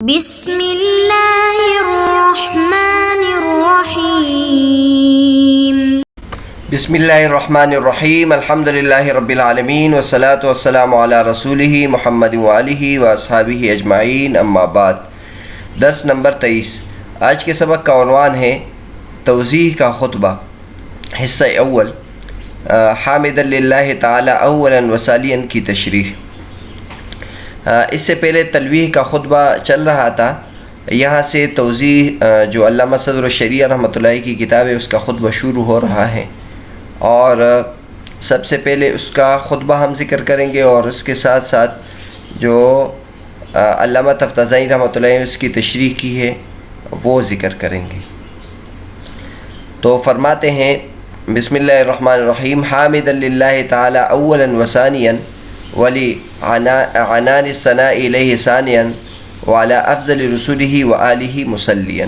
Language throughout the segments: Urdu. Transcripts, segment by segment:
بسم اللہ الرحمن الرحیم بسم اللہ الرحمن الرحیم الحمدللہ رب العالمین والصلاة والسلام علی رسولہ محمد وآلہ واصحابہ اجمعین اما بعد۔ درس نمبر 23۔ آج کے سبق کا عنوان ہے توضیح کا خطبہ، حصہ اول، حامدا للہ تعالی اولا وثانیا کی تشریح۔ اس سے پہلے تلویح کا خطبہ چل رہا تھا، یہاں سے توضیح جو علامہ صدر الشریعہ رحمۃ اللہ کی کتاب ہے اس کا خطبہ شروع ہو رہا ہے، اور سب سے پہلے اس کا خطبہ ہم ذکر کریں گے اور اس کے ساتھ ساتھ جو علامہ تفتازانی رحمۃ اللہ نے اس کی تشریح کی ہے وہ ذکر کریں گے۔ تو فرماتے ہیں بسم اللہ الرحمن الرحیم، حامدا للہ تعالی اولا وثانیا ولی عنان الثناء الیہ ثانیا وعلی افضل رسولہ وآلہ مصلیا۔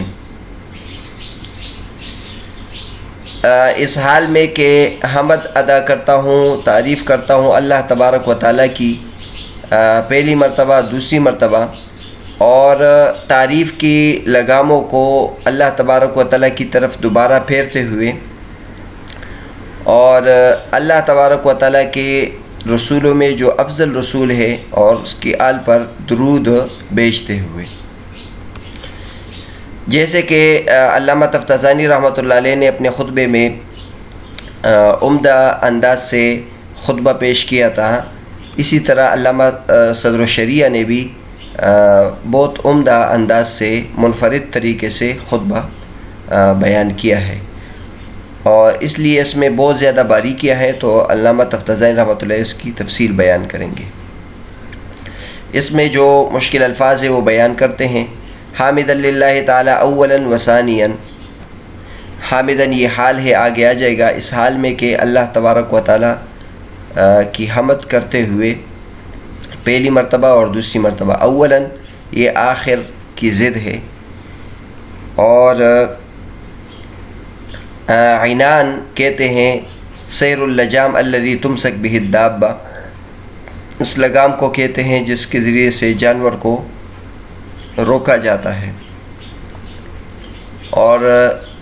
اس حال میں کہ حمد ادا کرتا ہوں، تعریف کرتا ہوں اللہ تبارک و تعالیٰ کی پہلی مرتبہ، دوسری مرتبہ، اور تعریف کی لگاموں کو اللہ تبارک و تعالیٰ کی طرف دوبارہ پھیرتے ہوئے، اور اللہ تبارک و تعالیٰ کے رسولوں میں جو افضل رسول ہے اور اس کی آل پر درود بیچتے ہوئے، جیسے کہ علامہ تفتازانی رحمۃ اللہ علیہ نے اپنے خطبے میں عمدہ انداز سے خطبہ پیش کیا تھا، اسی طرح علامہ صدر الشریعہ نے بھی بہت عمدہ انداز سے منفرد طریقے سے خطبہ بیان کیا ہے، اور اس لیے اس میں بہت زیادہ باریکیاں ہیں، تو علامہ تفتازانی رحمۃ اللہ اس کی تفصیل بیان کریں گے۔ اس میں جو مشکل الفاظ ہیں وہ بیان کرتے ہیں۔ حامدا للہ تعالی اولا وثانیا، حامدن یہ حال ہے، آگے آ جائے گا، اس حال میں کہ اللہ تبارک و تعالی کی حمد کرتے ہوئے پہلی مرتبہ اور دوسری مرتبہ۔ اولا یہ آخر کی ضد ہے، اور عنان کہتے ہیں سیر اللجام الذی تمسک بہ الدابہ، اس لگام کو کہتے ہیں جس کے ذریعے سے جانور کو روکا جاتا ہے، اور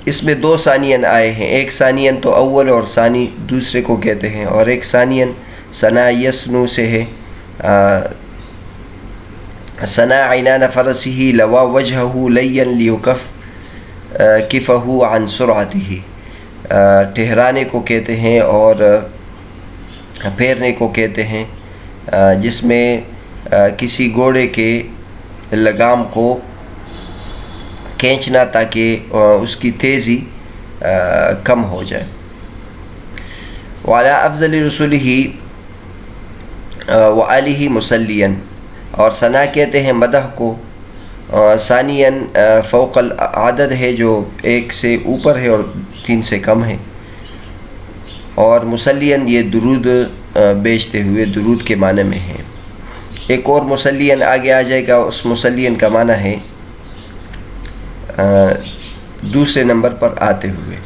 اس میں دو ثانین آئے ہیں، ایک ثانین تو اول اور ثانی دوسرے کو کہتے ہیں، اور ایک ثانین ثنا یسنو سے ہے، ثنا عنان فرسہ لوا وجہہ لین لیکف کفہ عن سرعتہ، ٹھہرانے کو کہتے ہیں اور پھیرنے کو کہتے ہیں، جس میں کسی گھوڑے کے لگام کو کھینچنا تاکہ اس کی تیزی کم ہو جائے۔ وعلی افضل رسولہ وآلہ مصلیا، اور ثنا کہتے ہیں مدح کو، ثانیاً فوق العدد ہے جو ایک سے اوپر ہے اور تین سے کم ہے، اور مصلیاً یہ درود بیچتے ہوئے، درود کے معنی میں ہے۔ ایک اور مصلیاً آگے آ جائے گا، اس مصلیاً کا معنی ہے دوسرے نمبر پر آتے ہوئے۔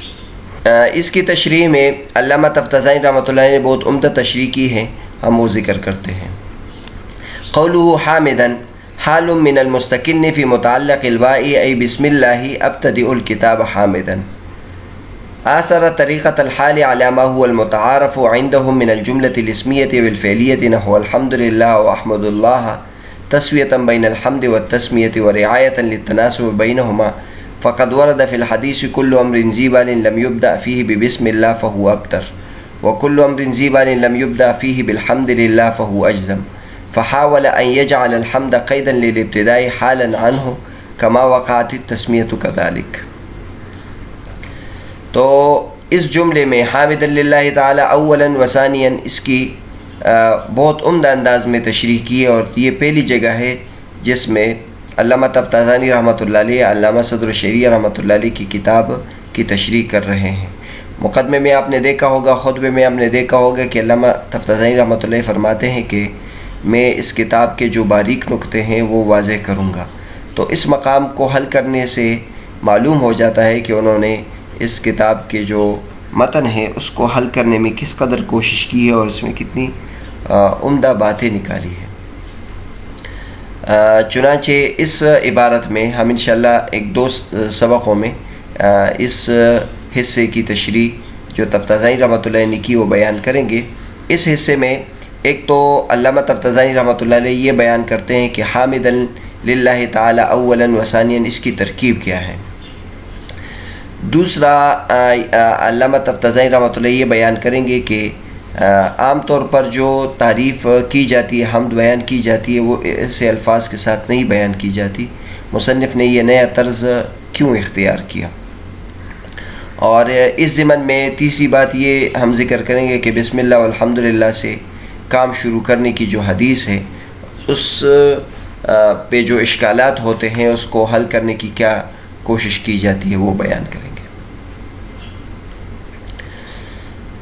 اس کی تشریح میں علامہ تفتازانی رحمۃ اللہ نے بہت عمدہ تشریح کی ہے، ہم وہ ذکر کرتے ہیں۔ قولہ حامدا حال من المستکن فی متعلق الواء ای بسم اللہ ابتدئ الکتاب حامدا، آثر طریقۃ الحال علی ما هو المتعارف عندهم من الجملة الاسمیة والفعلیة نحو الحمد للہ واحمد اللہ، تسویۃ بین الحمد والتسمیۃ ورعایۃ للتناسب بینہما، فقد ورد فی الحدیث کل امر ذی بال لم یبدأ فیہ ببسم اللہ فهو ابتر، وکل امر ذی بال لم یبدأ فیہ بالحمد للہ فهو اجزم، فحاول ان يجعل الحمد قیدا للابتداء حالا عنہ کما وقعت التسمیۃ کذلک۔ تو اس جملے میں حامدا للہ تعالی اولا وثانیا، اس کی بہت عمدہ انداز میں تشریح کی ہے، اور یہ پہلی جگہ ہے جس میں علامہ تفتازانی رحمۃ اللہ علیہ علامہ صدر الشریعہ رحمۃ اللہ علیہ کی کتاب کی تشریح کر رہے ہیں۔ مقدمے میں آپ نے دیکھا ہوگا، خطبے میں آپ نے دیکھا ہوگا کہ علامہ تفتازانی رحمۃ اللہ فرماتے ہیں کہ میں اس کتاب کے جو باریک نکتے ہیں وہ واضح کروں گا، تو اس مقام کو حل کرنے سے معلوم ہو جاتا ہے کہ انہوں نے اس کتاب کے جو متن ہے اس کو حل کرنے میں کس قدر کوشش کی ہے اور اس میں کتنی عمدہ باتیں نکالی ہیں۔ چنانچہ اس عبارت میں ہم انشاءاللہ ایک دو سبقوں میں اس حصے کی تشریح جو تفتازانی رحمۃ اللہ نے کی وہ بیان کریں گے۔ اس حصے میں ایک تو علامہ تفتازانی رحمۃ اللہ علیہ یہ بیان کرتے ہیں کہ حامدا للہ تعالی اولا و ثانیا اس کی ترکیب کیا ہے۔ دوسرا علامہ تفتازانی رحمۃ اللہ یہ بیان کریں گے کہ عام طور پر جو تعریف کی جاتی ہے، حمد بیان کی جاتی ہے، وہ ایسے الفاظ کے ساتھ نہیں بیان کی جاتی۔ مصنف نے یہ نیا طرز کیوں اختیار کیا؟ اور اس ضمن میں تیسری بات یہ ہم ذکر کریں گے کہ بسم اللہ والحمدللہ سے کام شروع کرنے کی جو حدیث ہے اس پہ جو اشکالات ہوتے ہیں اس کو حل کرنے کی کیا کوشش کی جاتی ہے وہ بیان کریں گے۔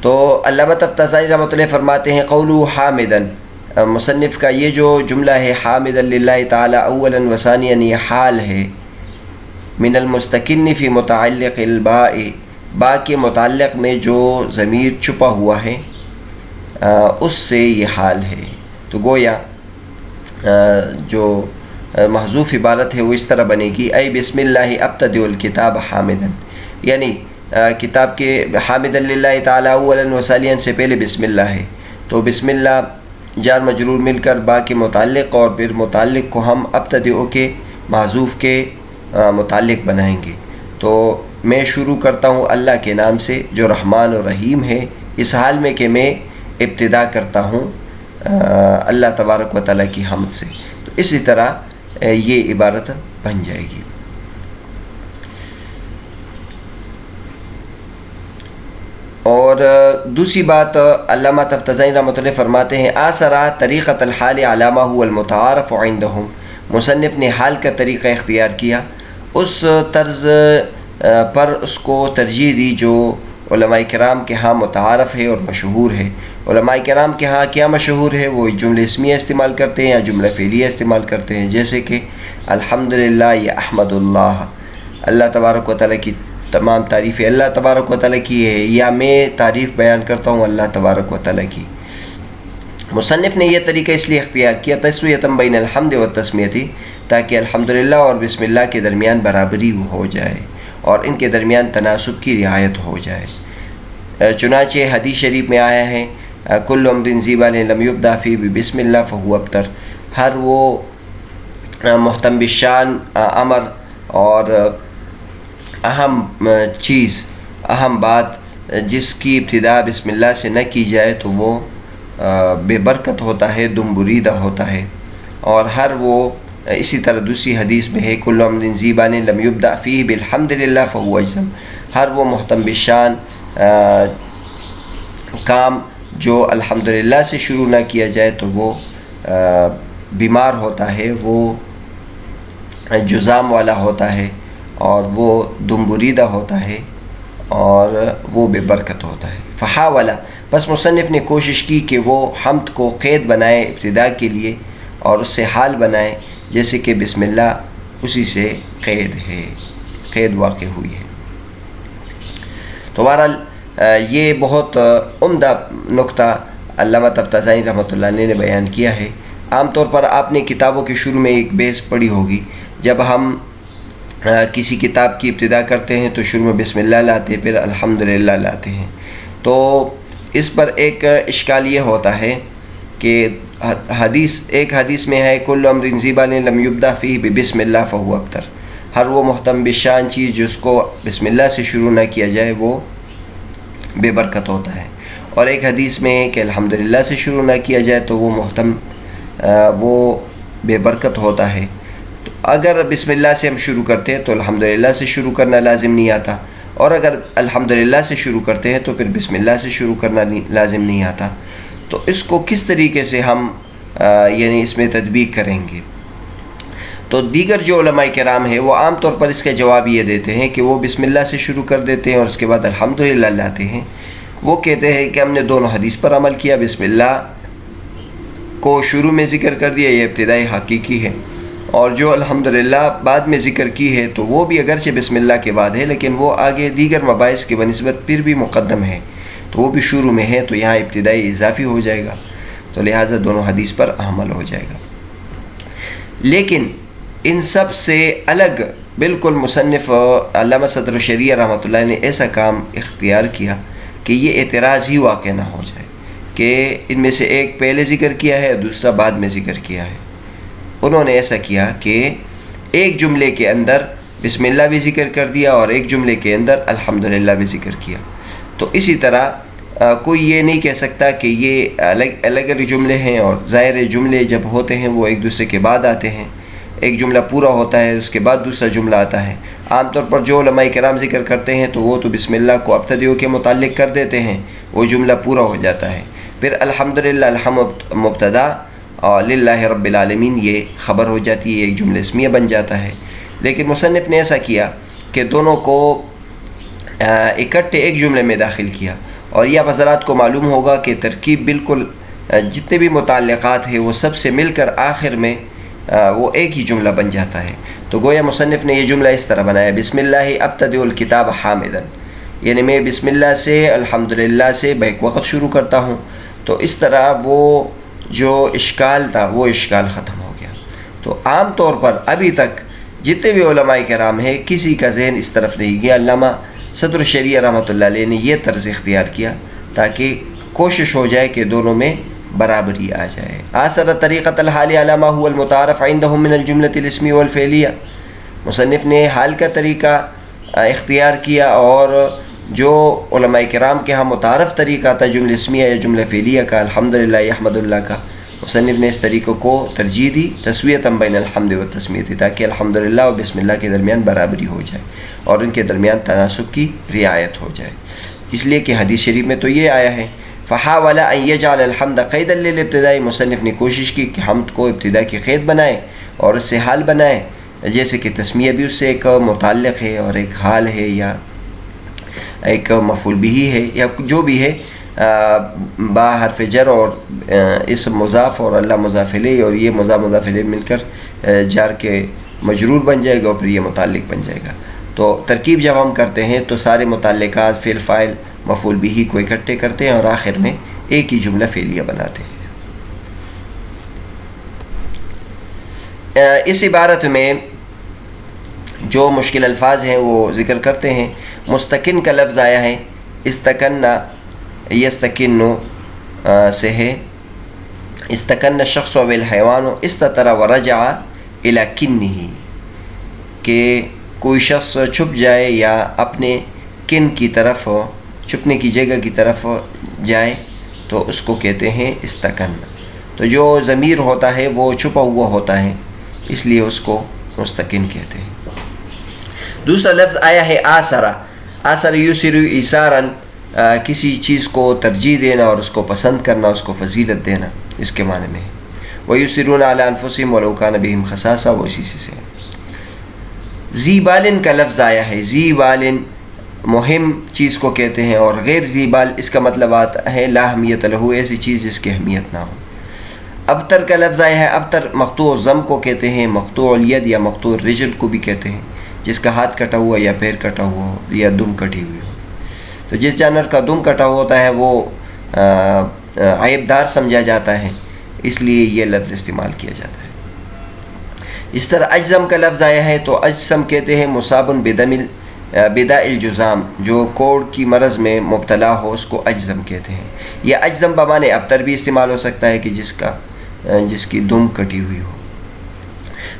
تو علامہ تفتازانی رحمۃ اللہ فرماتے ہیں قولو حامدن، مصنف کا یہ جو جملہ ہے حامدا للہ تعالی اولا و ثانیا یہ حال ہے، من المستکن فی متعلق الباء، با کے متعلق میں جو ضمیر چھپا ہوا ہے اس سے یہ حال ہے۔ تو گویا جو محذوف عبارت ہے وہ اس طرح بنے گی اے بسم اللہ ابتدئ الکتاب حامدا، یعنی کتاب کے حامدا للہ تعالی اولا و ثانیا سے پہلے بسم اللہ ہے، تو بسم اللہ جار مجرور مل کر با کے متعلق اور پھر متعلق کو ہم ابتدئ کے محذوف کے متعلق بنائیں گے۔ تو میں شروع کرتا ہوں اللہ کے نام سے جو رحمان و رحیم ہے، اس حال میں کہ میں ابتدا کرتا ہوں اللہ تبارک و تعالیٰ کی حمد سے۔ تو اسی طرح یہ عبارت بن جائے گی۔ اور دوسری بات علامہ تفتازانی رحمۃ اللہ فرماتے ہیں آسرا طریقۃ الحال علامہ هو المتعارف عندهم، مصنف نے حال کا طریقہ اختیار کیا، اس طرز پر اس کو ترجیح دی جو علماء کرام کے ہاں متعارف ہے اور مشہور ہے۔ علماء کرام کے ہاں کیا مشہور ہے؟ وہ جملہ اسمیہ استعمال کرتے ہیں یا جملہ فعلیہ استعمال کرتے ہیں، جیسے کہ الحمدللہ یا احمد اللہ، اللہ تبارک و تعالیٰ کی تمام تعریفیں اللہ تبارک و تعالیٰ کی ہے، یا میں تعریف بیان کرتا ہوں اللہ تبارک و تعالیٰ کی۔ مصنف نے یہ طریقہ اس لیے اختیار کیا تسویۃ بین الحمد والتسمیۃ، تاکہ الحمدللہ اور بسم اللہ کے درمیان برابری ہو جائے اور ان کے درمیان تناسب کی رعایت ہو جائے۔ چنانچہ حدیث شریف میں آیا ہے کل امر ذی بال لم یبدأ فیہ بسم اللہ فہو ابتر، ہر وہ محتم بالشان امر اور اہم چیز، اہم بات جس کی ابتدا بسم اللہ سے نہ کی جائے تو وہ بے برکت ہوتا ہے، دم بریدہ ہوتا ہے۔ اور ہر وہ اسی طرح دوسری حدیث میں ہے کل امر ذی بال لم یبدأ فیہ بالحمدللہ فہو اجزم، ہر وہ محتم بالشان کام جو الحمدللہ سے شروع نہ کیا جائے تو وہ بیمار ہوتا ہے، وہ جزام والا ہوتا ہے اور وہ دم بریدہ ہوتا ہے اور وہ بے برکت ہوتا ہے۔ فحاولا، بس مصنف نے کوشش کی کہ وہ حمد کو قید بنائے ابتدا کے لیے اور اس سے حال بنائے، جیسے کہ بسم اللہ اسی سے قید ہے، قید واقع ہوئی ہے۔ تو بہرحال یہ بہت عمدہ نقطہ علامہ تفتازانی رحمۃ اللہ علیہ نے بیان کیا ہے۔ عام طور پر آپ نے کتابوں کے شروع میں ایک بحث پڑھی ہوگی، جب ہم کسی کتاب کی ابتدا کرتے ہیں تو شروع میں بسم اللہ لاتے پھر الحمدللہ لاتے ہیں، تو اس پر ایک اشکال یہ ہوتا ہے کہ ایک حدیث میں ہے کل امر ذی بال لم یبدأ فیہ بسم اللہ فہو ابتر، ہر وہ محتم بشان چیز جس کو بسم اللہ سے شروع نہ کیا جائے وہ بے برکت ہوتا ہے، اور ایک حدیث میں ہے کہ الحمدللہ سے شروع نہ کیا جائے تو وہ بے برکت ہوتا ہے۔ تو اگر بسم اللہ سے ہم شروع کرتے ہیں تو الحمدللہ سے شروع کرنا لازم نہیں آتا، اور اگر الحمدللہ سے شروع کرتے ہیں تو پھر بسم اللہ سے شروع کرنا لازم نہیں آتا۔ تو اس کو کس طریقے سے ہم یعنی اس میں تطبیق کریں گے؟ تو دیگر جو علماء کرام ہیں وہ عام طور پر اس کا جواب یہ دیتے ہیں کہ وہ بسم اللہ سے شروع کر دیتے ہیں اور اس کے بعد الحمدللہ لاتے ہیں۔ وہ کہتے ہیں کہ ہم نے دونوں حدیث پر عمل کیا، بسم اللہ کو شروع میں ذکر کر دیا، یہ ابتدائی حقیقی ہے، اور جو الحمدللہ بعد میں ذکر کی ہے تو وہ بھی اگرچہ بسم اللہ کے بعد ہے لیکن وہ آگے دیگر مباحث کی بنسبت پھر بھی مقدم ہے، تو وہ بھی شروع میں ہے، تو یہاں ابتدائی اضافی ہو جائے گا، تو لہٰذا دونوں حدیث پر عمل ہو جائے گا۔ لیکن ان سب سے الگ بالکل مصنف علامہ صدر الشریعہ رحمۃ اللہ نے ایسا کام اختیار کیا کہ یہ اعتراض ہی واقع نہ ہو جائے کہ ان میں سے ایک پہلے ذکر کیا ہے دوسرا بعد میں ذکر کیا ہے. انہوں نے ایسا کیا کہ ایک جملے کے اندر بسم اللہ بھی ذکر کر دیا اور ایک جملے کے اندر الحمدللہ بھی ذکر کیا. تو اسی طرح کوئی یہ نہیں کہہ سکتا کہ یہ الگ الگ جملے ہیں، اور ظاہر جملے جب ہوتے ہیں وہ ایک دوسرے کے بعد آتے ہیں. ایک جملہ پورا ہوتا ہے اس کے بعد دوسرا جملہ آتا ہے. عام طور پر جو علماء کرام ذکر کرتے ہیں تو وہ تو بسم اللہ کو ابتدیوں کے متعلق کر دیتے ہیں، وہ جملہ پورا ہو جاتا ہے. پھر الحمدللہ الحمد مبتدا اور للہ رب العالمین یہ خبر ہو جاتی ہے، ایک جملہ اسمیہ بن جاتا ہے. لیکن مصنف نے ایسا کیا کہ دونوں کو اکٹھے ایک جملے میں داخل کیا. اور یہ حضرات کو معلوم ہوگا کہ ترکیب بالکل جتنے بھی متعلقات ہیں وہ سب سے مل کر آخر میں وہ ایک ہی جملہ بن جاتا ہے. تو گویا مصنف نے یہ جملہ اس طرح بنایا، بسم اللہ ابتدئ الکتاب حامدا، یعنی میں بسم اللہ سے الحمدللہ سے بیک وقت شروع کرتا ہوں. تو اس طرح وہ جو اشکال تھا وہ اشکال ختم ہو گیا. تو عام طور پر ابھی تک جتنے بھی علماء کرام ہیں کسی کا ذہن اس طرف نہیں گیا. علامہ صدر الشریعہ رحمۃ اللہ علیہ نے یہ طرز اختیار کیا تاکہ کوشش ہو جائے کہ دونوں میں برابری آ جائے. آثر طریقۃ الحال علامہ هو المتعارف عندهم من الجملۃ الاسمیہ والفعلیہ، مصنف نے حال کا طریقہ اختیار کیا اور جو علماء کرام کے ہاں متعارف طریقہ تھا جملہ اسمیہ یا جملہ فعلیہ کا، الحمدللہ یا احمد اللہ کا، مصنف نے اس طریقے کو ترجیح دی تسویۃ بین الحمد و تسمیۃ، تاکہ الحمدللہ اور بسم اللہ کے درمیان برابری ہو جائے اور ان کے درمیان تناسب کی رعایت ہو جائے. اس لیے کہ حدیث شریف میں تو یہ آیا ہے فحاول ان يجعل الحمد قیدا للابتداء، مصنف نے کوشش کی کہ حمد کو ابتدا کی قید بنائے اور اس سے حال بنائے، جیسے کہ تسمیہ بھی اس سے ایک متعلق ہے اور ایک حال ہے یا ایک مفعول بھی ہے یا جو بھی ہے، با حرف جر اور اسم مضاف اور اللہ مضاف الیہ اور یہ مضاف الیہ مل کر جار کے مجرور بن جائے گا اور پھر یہ متعلق بن جائے گا. تو ترکیب جب ہم کرتے ہیں تو سارے متعلقات فعل فاعل مفعول بھی کو اکٹھے کرتے ہیں اور آخر میں ایک ہی جملہ فعلیہ بناتے ہیں. اس عبارت میں جو مشکل الفاظ ہیں وہ ذکر کرتے ہیں. مستقن کا لفظ آیا ہے، استقنا یستقن سے ہے، استقن الشخص والحیوان استتر ورجع الی کنہ، کہ کوئی شخص چھپ جائے یا اپنے کن کی طرف چھپنے کی جگہ کی طرف جائے تو اس کو کہتے ہیں استقن. تو جو ضمیر ہوتا ہے وہ چھپا ہوا ہوتا ہے اس لیے اس کو مستقن کہتے ہیں. دوسرا لفظ آیا ہے آثرا، آثر یسر ایثارا، کسی چیز کو ترجیح دینا اور اس کو پسند کرنا، اس کو فضیلت دینا، اس کے معنی میں. وَيُسِرُونَ عَلَىٰ أَنفُسِهِمْ وَلَوْ كَانَ بِهِمْ خَصَاصَةٌ، وہ اسی سے. ذی بالن کا لفظ آیا ہے، ذی بالن مہم چیز کو کہتے ہیں، اور غیر ذی بال اس کا مطلب آتا ہے لا اہمیت لہو، ایسی چیز جس کی اہمیت نہ ہو. ابتر کا لفظ آیا ہے، ابتر مقطوع ضم کو کہتے ہیں، مقطوع الید یا مقطوع الرجل کو بھی کہتے ہیں، جس کا ہاتھ کٹا ہوا یا پیر کٹا ہوا ہو یا دم کٹی ہوئی ہو. تو جس جانور کا دم کٹا ہوتا ہے وہ عیب دار سمجھا جاتا ہے، اس لیے یہ لفظ استعمال کیا جاتا ہے. اس طرح اجزم کا لفظ آیا ہے تو اجسم کہتے ہیں مصابن بداء الجزام، جو کوڑ کی مرض میں مبتلا ہو اس کو اجزم کہتے ہیں. یا اجزم بمانے ابتر بھی استعمال ہو سکتا ہے کہ جس کی دم کٹی ہوئی ہو.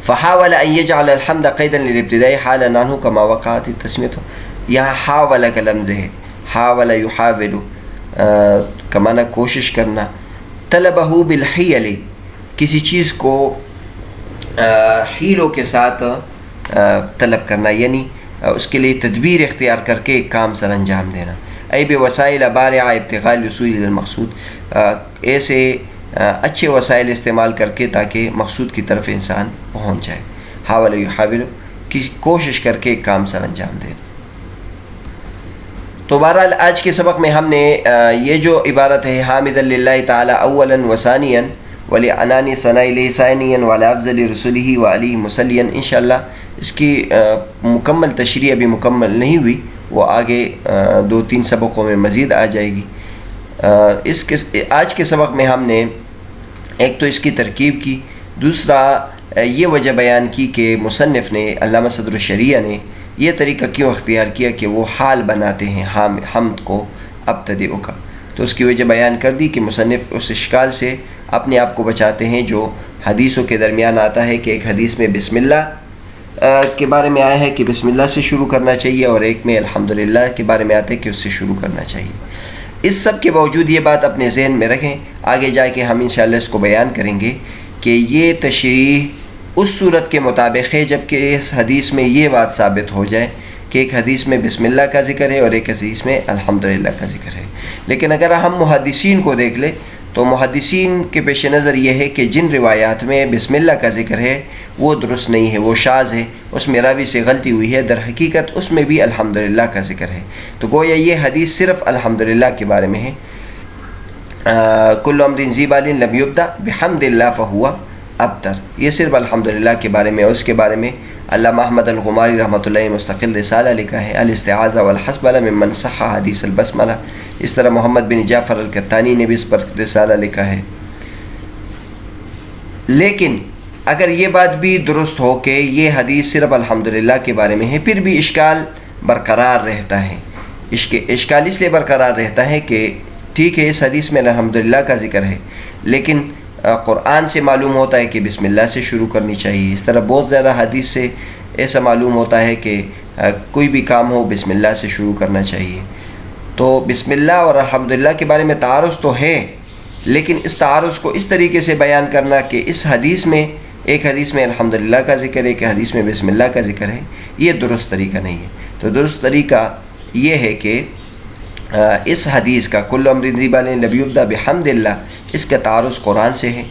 فحاول ان يجعل الحمد قیدا للابتداء حالا عنه كما وقعت التسمیۃ، یہاں حاول کا لفظ ہے، حاول یحاول کا معنی کوشش کرنا. طلبہ بالحیل، کسی چیز کو حیلوں کے ساتھ طلب کرنا، یعنی اس کے لیے تدبیر اختیار کر کے ایک کام سر انجام دینا. ای بوسائل بارعہ ابتغاء الوصول الی المقصود، ایسے اچھے وسائل استعمال کر کے تاکہ مقصود کی طرف انسان پہنچ جائے. حاول یحاول، کی کوشش کر کے ایک کام سر انجام دینا. تو بہرحال آج کے سبق میں ہم نے یہ جو عبارت ہے حامدا للہ تعالی اولا و ثانیا ولعنانی ثناء الیہ ثانیا وعلی افضل رسولہ وعلیہ مصلیا، انشاءاللہ اس کی مکمل تشریح ابھی مکمل نہیں ہوئی، وہ آگے 2-3 سبقوں میں مزید آ جائے گی. آج کے سبق میں ہم نے ایک تو اس کی ترکیب کی، دوسرا یہ وجہ بیان کی کہ مصنف نے علامہ صدر الشریعہ نے یہ طریقہ کیوں اختیار کیا کہ وہ حال بناتے ہیں حمد کو ابتدئ کا، تو اس کی وجہ بیان کر دی کہ مصنف اس اشکال سے اپنے آپ کو بچاتے ہیں جو حدیثوں کے درمیان آتا ہے کہ ایک حدیث میں بسم اللہ کے بارے میں آیا ہے کہ بسم اللہ سے شروع کرنا چاہیے، اور ایک میں الحمدللہ کے بارے میں آتا ہے کہ اس سے شروع کرنا چاہیے۔ اس سب کے باوجود یہ بات اپنے ذہن میں رکھیں، آگے جا کے ہم انشاءاللہ اس کو بیان کریں گے کہ یہ تشریح اس صورت کے مطابق ہے جب کہ اس حدیث میں یہ بات ثابت ہو جائے کہ ایک حدیث میں بسم اللہ کا ذکر ہے اور ایک حدیث میں الحمدللہ کا ذکر ہے۔ لیکن اگر ہم محدثین کو دیکھ لیں تو محدثین کے پیش نظر یہ ہے کہ جن روایات میں بسم اللہ کا ذکر ہے وہ درست نہیں ہے، وہ شاذ ہے، اس میں راوی سے غلطی ہوئی ہے، در حقیقت اس میں بھی الحمدللہ کا ذکر ہے۔ تو گویا یہ حدیث صرف الحمدللہ کے بارے میں ہے۔ کل امر ذی بال لم یبدأ بحمد اللہ فہو ابتر، یہ صرف الحمدللہ کے بارے میں، اور اس کے بارے میں علامہ احمد الغماری رحمۃ اللہ علیہ مستقل رسالہ لکھا ہے، الاستعاذہ والحسبلہ ممن صح حدیث البسملہ۔ اس طرح محمد بن جعفر القطانی نے بھی اس پر رسالہ لکھا ہے۔ لیکن اگر یہ بات بھی درست ہو کہ یہ حدیث صرف الحمدللہ کے بارے میں ہے، پھر بھی اشکال برقرار رہتا ہے۔ اشکال اس لیے برقرار رہتا ہے کہ ٹھیک ہے اس حدیث میں الحمدللہ کا ذکر ہے، لیکن قرآن سے معلوم ہوتا ہے کہ بسم اللہ سے شروع کرنی چاہیے۔ اس طرح بہت زیادہ حدیث سے ایسا معلوم ہوتا ہے کہ کوئی بھی کام ہو بسم اللہ سے شروع کرنا چاہیے۔ تو بسم اللہ اور الحمدللہ کے بارے میں تعارض تو ہے، لیکن اس تعارض کو اس طریقے سے بیان کرنا کہ اس حدیث میں ایک حدیث میں الحمدللہ کا ذکر ہے، ایک حدیث میں بسم اللہ کا ذکر ہے، یہ درست طریقہ نہیں ہے۔ تو درست طریقہ یہ ہے کہ اس حدیث کا کل امر ذی بال لم یبدأ بحمد اللہ، اس کا تعارض قرآن سے ہے،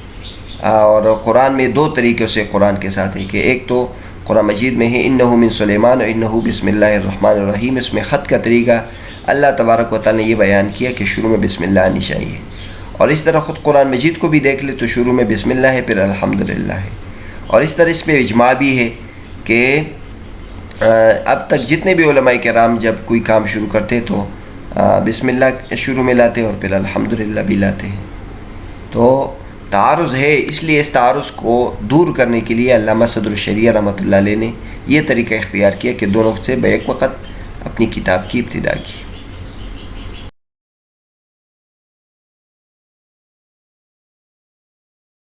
اور قرآن میں دو طریقوں سے قرآن کے ساتھ ہے کہ ایک تو قرآن مجید میں ہے انہ من سلیمان و انہ بسم اللہ الرحمن الرحیم، اس میں خط کا طریقہ اللہ تبارک و تعالیٰ نے یہ بیان کیا کہ شروع میں بسم اللہ آنی چاہیے، اور اس طرح خود قرآن مجید کو بھی دیکھ لے تو شروع میں بسم اللہ ہے، پھر الحمدللہ ہے، اور اس طرح اس میں اجماع بھی ہے کہ اب تک جتنے بھی علماء کرام جب کوئی کام شروع کرتے تو بسم اللہ شروع میں لاتے اور پھر الحمدللہ بھی لاتے ہیں۔ تو تعارض ہے، اس لیے اس تعارض کو دور کرنے کے لیے علامہ صدر الشریعہ رحمۃ اللہ علیہ نے یہ طریقہ اختیار کیا کہ دونوں سے بیک وقت اپنی کتاب کی ابتدا کی۔